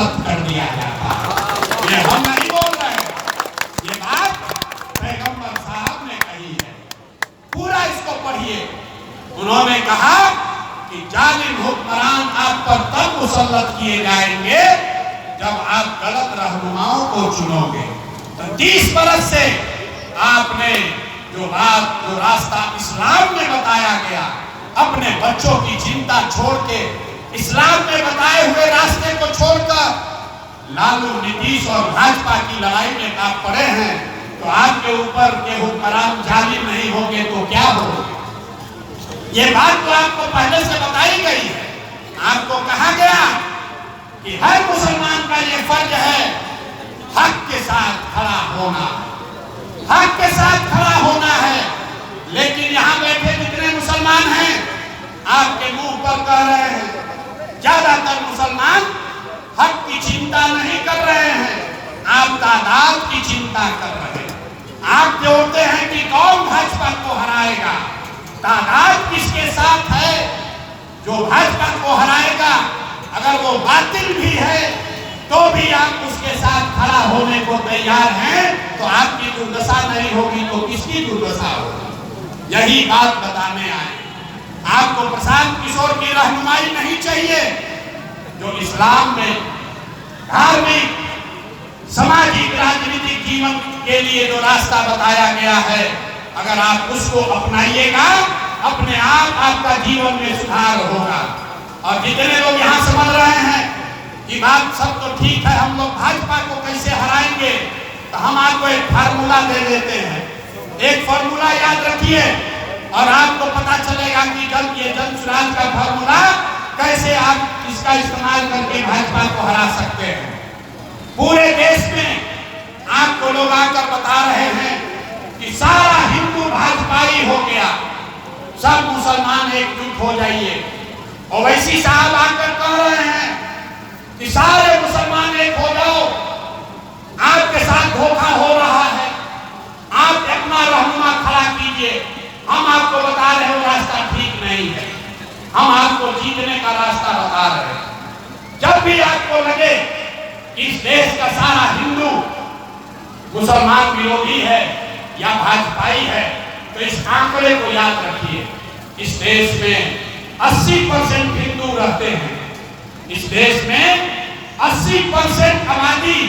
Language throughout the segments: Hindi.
मुसल्लत कर दिया जाता है। ये हम नहीं बोल रहे हैं, ये बात पैगंबर साहब ने कही है। पूरा इसको पढ़िए। उन्होंने कहा कि जालिम हुक्मरान आप पर तब मुसल्लत किए जाएंगे जब आप गलत रहनुमाओं को चुनोगे। तो 30 बरस से आपने जो रास्ता इस्लाम में बताया गया, अपने बच्चों की चिंता छोड़ के इस्लाम में बताए हुए रास्ते को छोड़कर लालू, नीतीश और भाजपा की लड़ाई में आप पड़े हैं, तो आपके ऊपर के हुक्मरान जालिम नहीं होंगे तो क्या होगा? ये बात तो आपको पहले से बताई गई है। आपको कहा गया कि हर मुसलमान का ये फर्ज है हक के साथ खड़ा होना, हक के साथ खड़ा होना है। लेकिन यहाँ बैठे जितने मुसलमान हैं, आपके मुंह पर कह रहे हैं, ज्यादातर मुसलमान हक की चिंता नहीं कर रहे हैं, आप तादाद की चिंता कर रहे हैं। आप जोड़ते हैं कि कौन भाजपा को हराएगा, तादाद किसके साथ है जो भाजपा को हराएगा। अगर वो बातिल भी है तो भी आप उसके साथ खड़ा होने को तैयार हैं, तो आपकी दुर्दशा नहीं होगी तो किसकी दुर्दशा होगी? यही बात बताने आए। आपको प्रशांत किशोर की रहनुमाई नहीं चाहिए। जो इस्लाम में धार्मिक, सामाजिक, राजनीतिक जीवन के लिए जो रास्ता बताया गया है, अगर आप उसको अपनाइएगा, अपने आप आपका जीवन में सुधार होगा। और जितने लोग यहाँ समझ रहे हैं कि बात सब तो ठीक है, हम लोग भाजपा को कैसे हराएंगे, तो हम आपको एक फार्मूला दे देते हैं। एक फार्मूला याद रखिए और आपको पता चलेगा कि ये जन सुराज का फार्मूला कैसे आप इसका इस्तेमाल करके भाजपा को हरा सकते हैं। पूरे देश में आपको लोग आकर बता रहे हैं कि सारा हिंदू भाजपाई हो गया, सब मुसलमान एकजुट हो जाइए। ओवैसी साहब आकर कह रहे हैं कि सारे मुसलमान एक हो जाओ, आपके साथ धोखा हो रहा है, आप अपना रहनुमा खड़ा कीजिए। हम आपको बता रहे हो रास्ता ठीक नहीं है, हम आपको जीतने का रास्ता बता रहे हैं। जब भी आपको लगे इस देश का सारा हिंदू मुसलमान विरोधी है या भाजपाई है, तो इस आंकड़े को याद रखिए। इस देश में 80% हिंदू रहते हैं। इस देश में 80% आबादी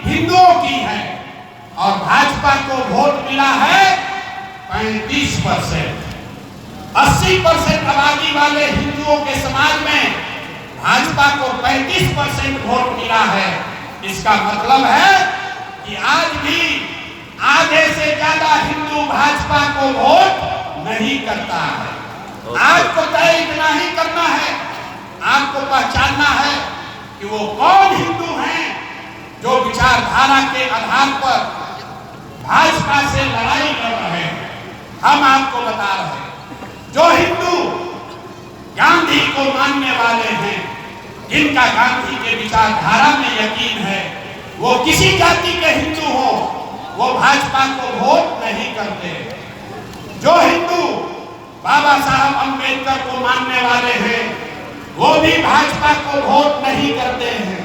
हिंदुओं की है और भाजपा को वोट मिला है 35%। 80% आबादी वाले हिंदुओं के समाज में भाजपा को 35% वोट मिला है। इसका मतलब है कि आज भी आधे से ज्यादा हिंदू भाजपा को वोट नहीं करता है। आपको तय इतना ही करना है, आपको पहचानना है कि वो कौन हिंदू हैं जो विचारधारा के आधार पर भाजपा से लड़ाई कर रहे हैं। हम आपको बता रहे हैं, जो हिंदू गांधी को मानने वाले हैं, जिनका गांधी के विचारधारा में यकीन है, वो किसी जाति के हिंदू हो, वो भाजपा को वोट नहीं करते। जो हिंदू बाबा साहब अंबेडकर को मानने वाले हैं, वो भी भाजपा को वोट नहीं करते हैं।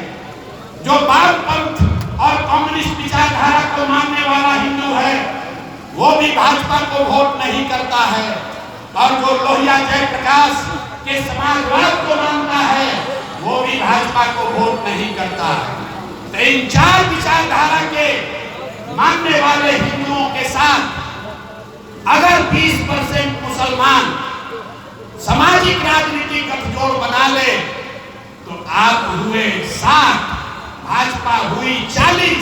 जो वामपंथ और कम्युनिस्ट विचारधारा को मानने वाला हिंदू है, वो भी भाजपा को वोट नहीं करता है। और जो लोहिया जयप्रकाश के समाजवाद को मानता है, वो भी भाजपा को वोट नहीं करता है। तो इन चार विचारधारा के मानने वाले हिंदुओं के साथ अगर 20% मुसलमान सामाजिक राजनीतिक गठजोड़ बना ले, तो आप हुए 60, भाजपा हुई 40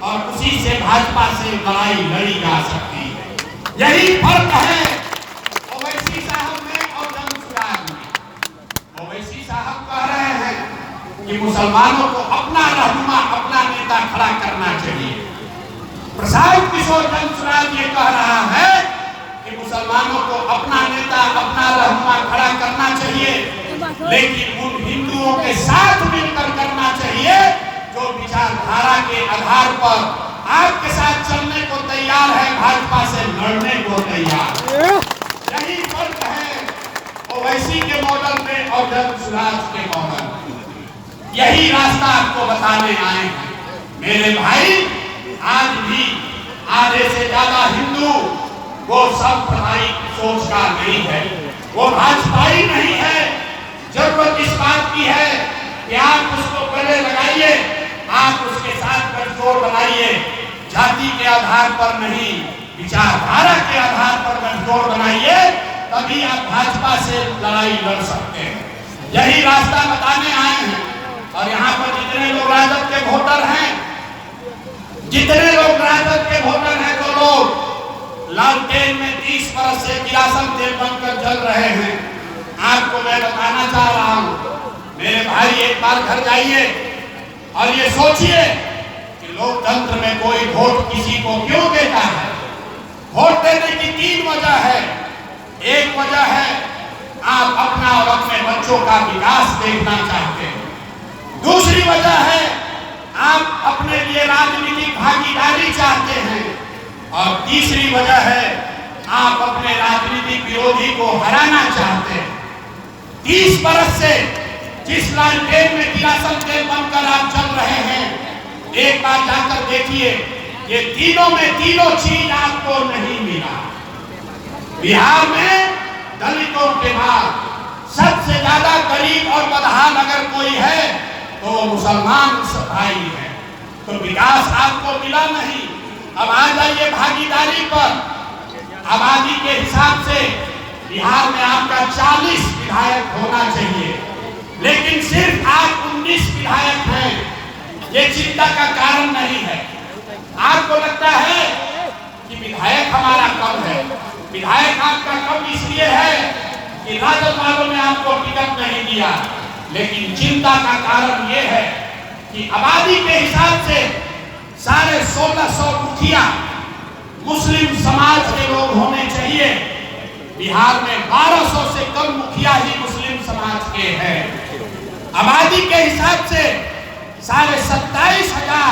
और उसी से भाजपा से लड़ाई लड़ी जा सकती है। यही फर्क है ओवैसी साहब में और जन सुराज में। ओवैसी साहब कह रहे हैं कि मुसलमानों को अपना रहनुमा, अपना नेता खड़ा करना चाहिए। प्रशांत किशोर जन सुराज ये कह रहा है कि मुसलमानों को अपना नेता, अपना रहनुमा खड़ा करना चाहिए, लेकिन उन हिंदुओं के साथ मिलकर करना चाहिए जो विचारधारा के आधार पर आपके साथ चलने को तैयार है, भाजपा से लड़ने को तैयार। यही फर्क है ओवैसी के मॉडल में और जन सुराज के मॉडल में। यही रास्ता आपको बताने आए हैं। मेरे भाई, आज भी आधे से ज्यादा हिंदू वो सांप्रदायिक सोच का नहीं है, वो भाजपाई नहीं है। जरूरत इस बात की है कि आप उसको गले लगाइए, आप उसके साथ गठजोड़ बनाइए, जाति के आधार पर नहीं, विचारधारा के आधार पर गठजोड़ बनाइए, तभी आप भाजपा से लड़ाई लड़ सकते हैं। यही रास्ता बताने आए हैं। और यहाँ पर जितने लोग राजद के वोटर हैं, जितने लोग राजद के वोटर हैं, तो लोग लालटेन में 30 बरस से किरासन तेल बनकर जल रहे हैं। आपको मैं बताना चाह रहा हूँ, मेरे भाई, एक बार घर जाइए और ये सोचिए कि लोकतंत्र में कोई वोट किसी को क्यों देता है। वोट देने की 3 वजह है। एक वजह है, आप अपना और अपने बच्चों का विकास देखना चाहते हैं। दूसरी वजह है, आप अपने लिए राजनीतिक भागीदारी चाहते हैं। और तीसरी वजह है, आप अपने राजनीतिक विरोधी को हराना चाहते हैं। 30 बरस से जिस लालटेन में किरासन तेल बनकर आप चल रहे हैं, एक बार जाकर देखिए, ये तीनों में तीनों चीज आपको नहीं मिला। बिहार में दलितों के बाद सबसे ज्यादा गरीब और बदहाल अगर कोई है तो वो मुसलमान भाई है। तो विकास आपको मिला नहीं। अब आ जाइए भागीदारी पर। आबादी के हिसाब से बिहार में आपका 40 विधायक होना चाहिए, लेकिन सिर्फ आप 19 विधायक हैं। ये चिंता का कारण नहीं है। आपको लगता है कि विधायक हमारा कम है। विधायक आपका कम इसलिए है कि राजद वालों ने आपको टिकट नहीं दिया, लेकिन चिंता का कारण यह है कि आबादी के हिसाब से 1650 मुखिया मुस्लिम समाज के लोग होने चाहिए। बिहार में 1200 से कम मुखिया ही मुस्लिम समाज के हैं। आबादी के हिसाब से 27,500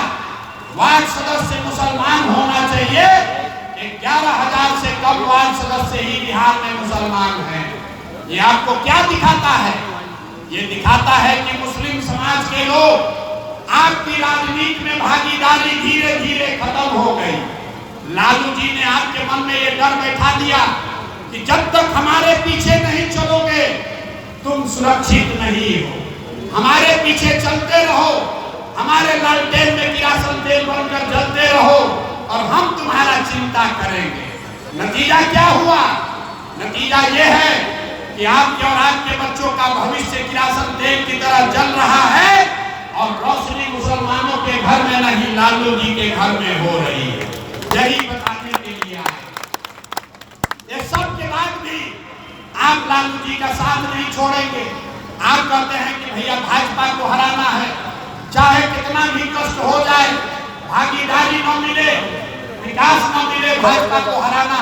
वार्ड सदस्य मुसलमान होना चाहिए। 11,000 से कम वार्ड सदस्य ही बिहार में मुसलमान हैं। ये आपको क्या दिखाता है? ये दिखाता है कि मुस्लिम समाज के लोग आपकी राजनीति में भागीदारी धीरे धीरे खत्म हो गई। लालू जी ने आपके मन में ये डर बैठा दिया कि जब तक हमारे पीछे नहीं चलोगे तुम सुरक्षित नहीं हो। हमारे पीछे चलते रहो, हमारे लालटेन में किरासन तेल बनकर जलते रहो और हम तुम्हारा चिंता करेंगे। नतीजा क्या हुआ? नतीजा ये है कि आपके और आपके बच्चों का भविष्य किरासन तेल की तरह जल रहा है और रोशनी मुसलमानों के घर में नहीं, लालू जी के घर में हो रही है। यही बताने के लिए आए। ये सब के बाद भी आप लालू जी का साथ नहीं छोड़ेंगे। आप कहते हैं कि भैया भाजपा को हराना है, चाहे कितना भी कष्ट हो जाए, भागीदारी न मिले, विकास न मिले, भाजपा को हराना